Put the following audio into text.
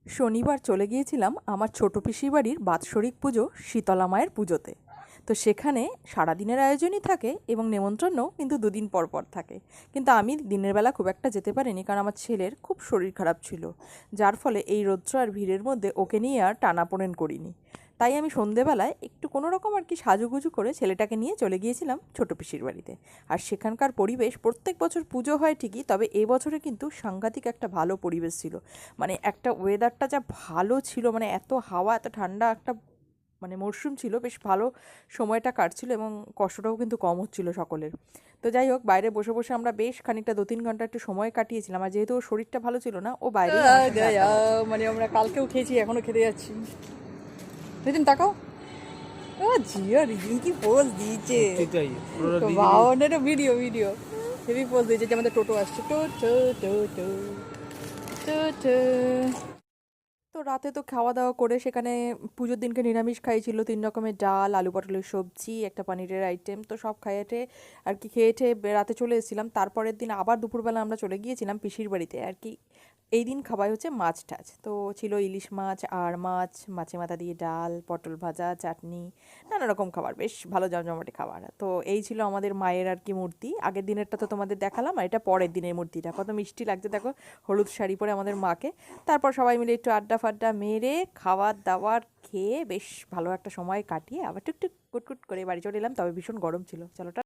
শনিবার চলে গিয়েছিলাম আমার ছোট পিসির বাড়ির বাৎসরিক পুজো শীতলা মায়ের পুজোতে। তো সেখানে সারাদিনের আয়োজনই থাকে এবং নেমন্ত্রণও কিন্তু দুদিন পর পর থাকে। কিন্তু আমি দিনের বেলা খুব একটা যেতে পারিনি, কারণ আমার ছেলের খুব শরীর খারাপ ছিল, যার ফলে এই রৌদ্র আর ভিড়ের মধ্যে ওকে নিয়ে আর টানাপোড়েন করিনি। তাই আমি সন্ধেবেলায় একটু কোনো রকম আর কি সাজুগুজু করে ছেলেটাকে নিয়ে চলে গিয়েছিলাম ছোট পিসির বাড়িতে। আর সেখানকার পরিবেশ প্রত্যেক বছর পুজো হয় ঠিকই, তবে এবছরে কিন্তু সাংঘাতিক একটা ভালো পরিবেশ ছিল। মানে একটা ওয়েদারটা যা ভালো ছিল, মানে এত হাওয়া, এত ঠান্ডা একটা মানে মরশুম ছিল, বেশ ভালো সময়টা কাটছিল এবং কষ্টটাও কিন্তু কম হচ্ছিল সকলের। তো যাই হোক, বাইরে বসে বসে আমরা বেশ খানিকটা 2-3 ঘন্টা একটু সময় কাটিয়েছিলাম, আর যেহেতু ওর শরীরটা ভালো ছিল না, ও বাইরেই আমার সঙ্গে আড্ডা মারছিল। মানে আমরা কালকেও খেয়েছি, এখনও খেতে যাচ্ছি। নিতিন তাকাও, ও জিও রিদিন কি পোজ দিয়েছে, সত্যিটাই পুরো তো ডিজি বাউন্ডেরও ভিডিও ভিডিও হেভি পোজ দিয়েছে, যে আমাদের টোটো আসছে, টো টো টো টো টো টো। তো রাতে তো খাওয়া দাওয়া করে সেখানে পুজোর দিনকে নিরামিষ খাইছিল, 3 রকমের ডাল, আলু পটলের সবজি, একটা পনিরের আইটেম, তো সব খাইয়েটে আর কি খেয়েটে রাতে চলে এসেছিলাম। তারপরের দিন আবার দুপুরবেলা আমরা চলে গিয়েছিলাম পিসির বাড়িতে আর কি। এই দিন খাওয়াই হচ্ছে মাছ টাছ, তো ছিল ইলিশ মাছ আর মাছে মাথা দিয়ে ডাল, পটল ভাজা, চাটনি, নানা রকম খাবার, বেশ ভালো জমজমাটে খাবার। তো এই ছিল আমাদের মায়ের আর কি মূর্তি। আগের দিনেরটা তো তোমাদের দেখালাম, আর এটা পরের দিনের মূর্তিটা, কত মিষ্টি লাগছে দেখো, হলুদ শাড়ি পরে আমাদের মাকে। তারপর সবাই মিলে একটু আড্ডা ফাড্ডা মেরে খাবার দাবার খেয়ে বেশ ভালো একটা সময় কাটিয়ে আবার টুকটুক কুটকুট করে বাড়ি চলে এলাম, তবে ভীষণ গরম ছিল। চলো।